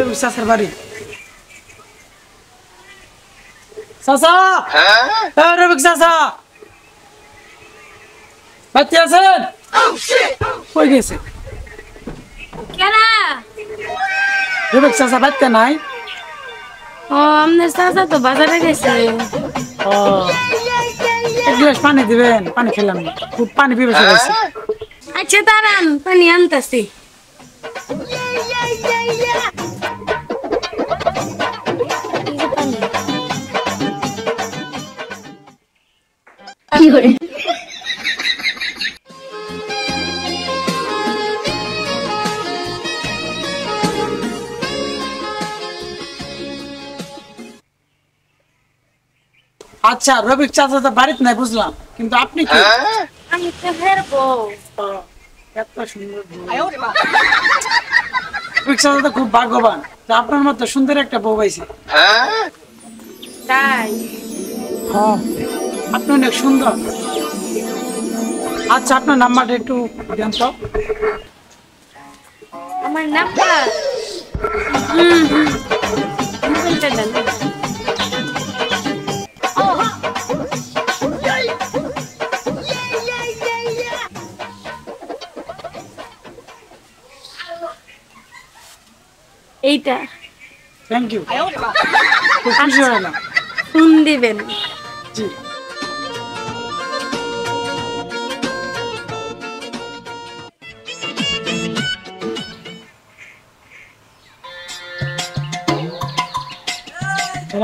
রবি চাচার বাড়ি। চাচা, রবি চাচা বাচ্চা আছেন? কই গেছে রবি চাচা? বাচ্চা নাই? ও আমাদের চাচা তো বাজারে গেছে। ও, এক গ্লাস পানি দিবেন, পানি খেলাম না, খুব পানি পিপাসা লাগছে। আচ্ছা দাঁড়ান, পানি আনতাছি। আচ্ছা, রবিক চাচা তো বাড়িতে নাই বুঝলাম, কিন্তু আপনি কি? আমি তো হেরবো। এত সুন্দর বউ। রবিক চাচা তো খুব ভাগ্যবান, তো আপনার মতো সুন্দর একটা বউ পাইছে। তাই হ্যাঁ, আপনি অনেক সুন্দর। আচ্ছা, আপনার নাম্বারটা একটু দেন তো। আমার নাম্বার মোবাইলটা দেন। এইটা থ্যাংক ইউ, খুব খুশি হলাম। ফোন দিবেন। জি।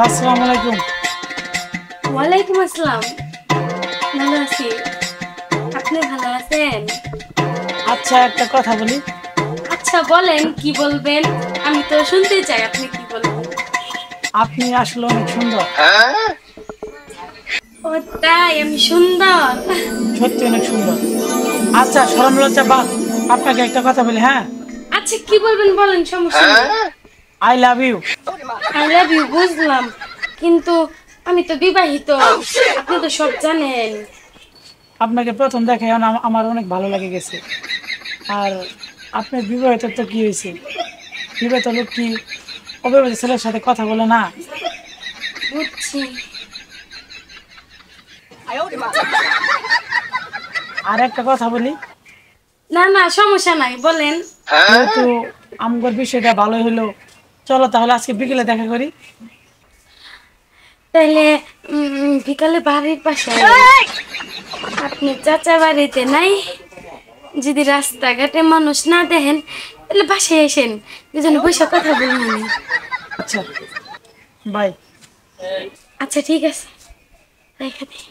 আসসালামু আলাইকুম। ওয়ালাইকুম আসসালাম। ভালো আছি, আপনি ভালো আছেন? আচ্ছা, একটা কথা বলি। আচ্ছা বলেন, কি বলবেন? আমি তো শুনতে চাই আপনি কি বলবেন। আপনি আসলে অনেক সুন্দর। ও তাই? আমি সুন্দর? সত্যি অনেক সুন্দর। আচ্ছা, শরম লজ্জা বাদ, আপনাকে একটা কথা বলি। হ্যাঁ, আচ্ছা কি বলবেন বলেন, সমস্যা নেই। I love you. I love you বুঝলাম, কিন্তু আমি তো বিবাহিত, আপনি তো সব জানেন। আপনাকে প্রথম দেখে আমার অনেক ভালো লেগে গেছে। আর আপনার বিবাহিত তো কি হয়েছে? বিবাহিত লোক কি অবিবাহিত ছেলের সাথে কথা বলে না? বুঝছি। আর একটা কথা বলি। না না সমস্যা নাই, বলেন। যেহেতু আমগর বিষয়টা ভালোই হলো, চলো তাহলে আজকে বিকেলে দেখা করি। তাহলে বিকালে বাড়ির পাশে আপনি চাচা বাড়িতে নাই, যদি রাস্তাঘাটে মানুষ না দেখেন তাহলে বাসায় এসেন, দুজনে বসে কথা বলবেন। আচ্ছা, বাই। আচ্ছা ঠিক আছে, রেখে দিই।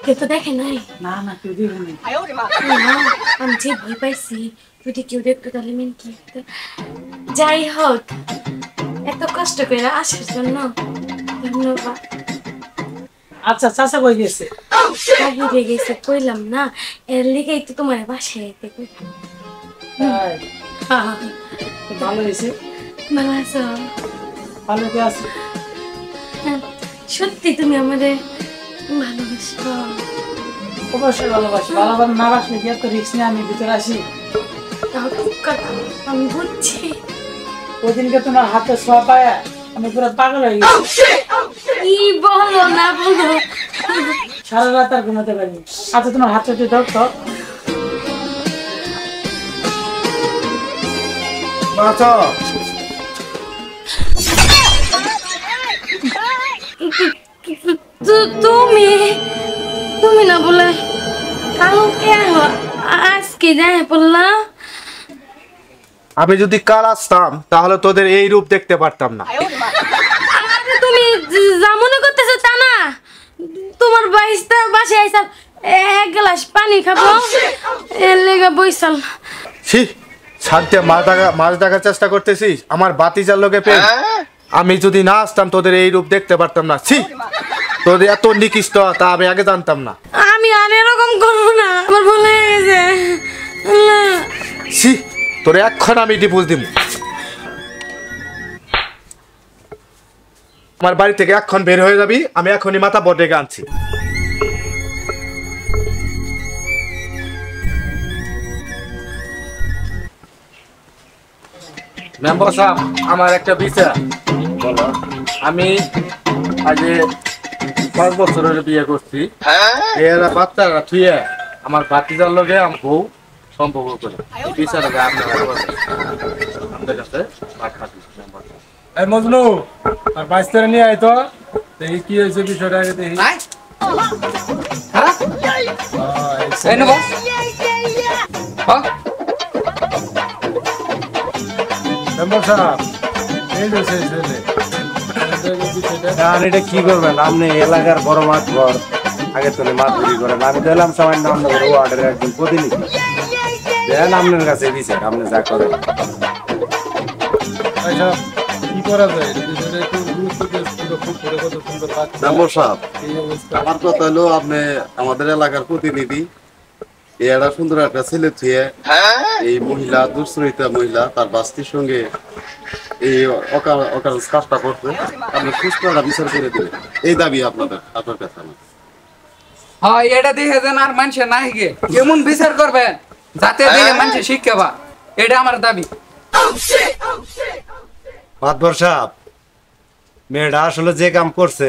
কেউ তো দেখে নাই? না না, কেউ দিবে না। আমি যে ভয় পাইছি, যদি কেউ দেখতো তাহলে মেন কি হতো। যাই হোক, এত কষ্ট করে আসার জন্য ধন্যবাদ। আচ্ছা, চাচা কই গেছে? বাহিরে গেছে কইলাম না, এর লিগেই তো তোমার বাসায় আইতে কইলাম। ভালো হয়েছে। ভালো আছো? ভালো কে আছে? সত্যি তুমি আমাদের ভালোবাসো? অবশ্যই ভালোবাসি। ভালোবাসা না বাসলে কি এত রিস্ক নিয়ে আমি ভিতরে আসি? তাও ঠিক কথা, আমি বুঝছি। ওই দিনকে তোমার হাতে ছোঁয়া পায় আমি পুরো পাগল হয়ে গেছি। কি বলো না বলো, সারা রাত আর ঘুমাতে পারিনি। আচ্ছা, তোমার হাতটা একটু দাও তো। তুমি তুমি না বলে কালকে আজকে যাই বললা। আমি যদি কাল আসতাম তাহলে তোদের এই রূপ দেখতে পারতাম না। আরে তুমি যা মনে করতেছো তা না, তোমার বাইশটা বাসে আইসাল, এক গ্লাস পানি খাবো এর লেগে বইসাল। ছি, শান্তি মাছ দেখার চেষ্টা করতেছিস আমার বাতিজার লোকে পেয়ে। আমি যদি না আসতাম তোদের এই রূপ দেখতে পারতাম না। ছি, তোদের এত নিকৃষ্ট তা আমি আগে জানতাম না। আমি আর এরকম করবো না, আমার ভুল হয়ে গেছে। ছি, তোর এক্ষণ আমি ডিভোর্স দিব। আমার বাড়ি থেকে এক্ষণ বের হয়ে যাবি, আমি এখনই মাথা বডেকে আনছি। মেম্বার সাহেব, আমার একটা বিচার। বলো। আমি আগে 5 বছরের বিয়ে করছি, এরা বাচ্চারা থুয়ে আমার ভাতিজার লগে আমার বউ সম্পর্ক করে বিচার আপনার কাছে এই মজনু আর 22 টাকা নিয়ে আয় তো, দেখি কি হয়েছে বিষয়টা আগে দেখি। এটা কি করবেন আপনি? এলাকার বড় মাছ ঘর আগে তো মাছ বিক্রি করেন, আমি তো এলাম সামান্য আপনাদের ওয়ার্ডের একজন প্রতিনিধি। দেন আপনার কাছে বিচার, আপনি যা করেন। কি করা যায় বিষয়টা একটু গুরুত্ব দিয়ে খুব করে কত সুন্দর লাগছে। মেম্বার সাহেব, এই অবস্থা আমার কথা হলো আপনি আমাদের এলাকার প্রতিনিধি, এই একটা সুন্দর একটা ছেলে থুয়ে এই মহিলা দুশ্চরিত্রা মহিলা তার বাস্তির সঙ্গে এই অকাল কাজটা করতে আপনি সুস্থ একটা বিচার করে দিবেন, এই দাবি আপনার কাছে আমার। হ্যাঁ, এটা দেখে দেন আর মানুষের না হিগে এমন বিচার করবেন যাতে দেখে মানুষের শিক্ষা বা, এটা আমার দাবি। মাতবর সাহেব, মেয়েটা আসলে যে কাম করছে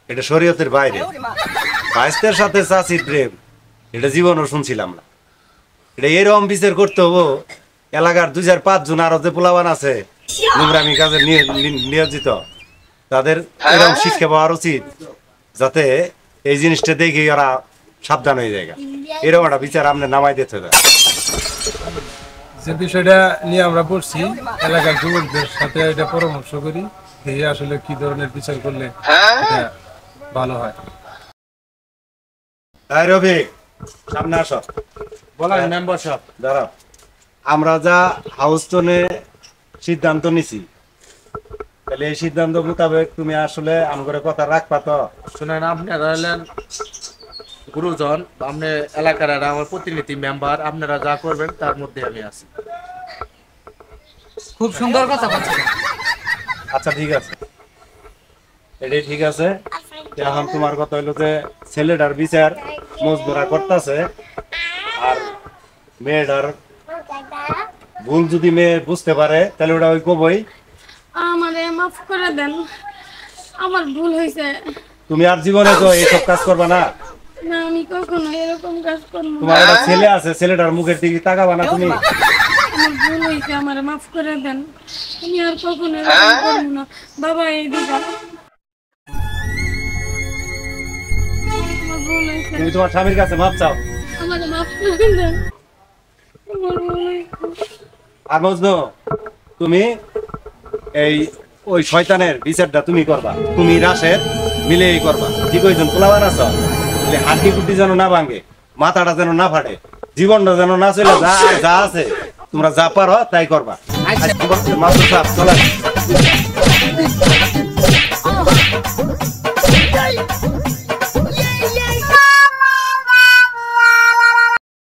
এটা শরীয়তের বাইরে। বাইস্তের সাথে চাচির প্রেম এটা জীবনও শুনছিলাম না। এটা এরকম বিচার করতে হবো, এলাকার 2-5 জন আরো যে পোলাবান আছে নোংরামি কাজে নিয়োজিত, তাদের এরকম শিক্ষা পাওয়ার উচিত, যাতে এই জিনিসটা দেখে ওরা সাবধান হয়ে যায়। এরকম একটা বিচার আপনি নামাই দিতে হবে। যে বিষয়টা নিয়ে আমরা পড়ছি, এলাকার যুবকদের সাথে এটা পরামর্শ করি, এই আসলে কি ধরনের বিচার করলে এটা ভালো হয়। রবি, সামনে আসো। বলেন মেম্বার সাহেব। দাঁড়াও, আমরা যা হাউস্টনে সিদ্ধান্ত নিছি, তাহলে এই সিদ্ধান্ত মোতাবেক তুমি আসলে আমগরে কথা রাখবা তো? শুনেন, আপনারা হলেন গুরুজন, আপনি এলাকার আমার প্রতিনিধি মেম্বার, আপনারা যা করবেন তার মধ্যে আমি আছি। খুব সুন্দর কথা বলছেন। আচ্ছা ঠিক আছে, এটাই ঠিক আছে। এখন তোমার কথা হইলো যে ছেলেটার বিচার মজদুরা করতেছে, আর মেয়েটার ভুল যদি মেয়ে বুঝতে পারে তাহলে ওটা ওই কবই। আমারে মাফ করে দেন, আমার ভুল হয়েছে। তুমি আর জীবনে তো এইসব কাজ করবা না। না, আমি কখনো এরকম কাজ করবো না। তোমার একটা ছেলে আছে, ছেলেটার মুখের দিকে তাকাবা না তুমি? আমার ভুল হয়েছে, আমার মাফ করে দেন। আমি আর কখনো এরকম করবো না। বাবা, এই দিদা, আমার ভুল হয়েছে, তুমি তোমার স্বামীর কাছে মাপ চাও। আমার মাফ করে দেন, আমার ভুল হয়েছে। আর মজনু, তুমি এই ওই শয়তানের বিচারটা তুমি করবা, তুমি রাশেদ মিলেই করবা। ঠিক ওইজন পোলাবান আছো, হাড্ডি কুটি যেন না ভাঙে, মাথাটা যেন না ফাটে, জীবনটা যেন না চলে যা আছে তোমরা যা পারো তাই করবা। মাস্টার সাহেব চলেন।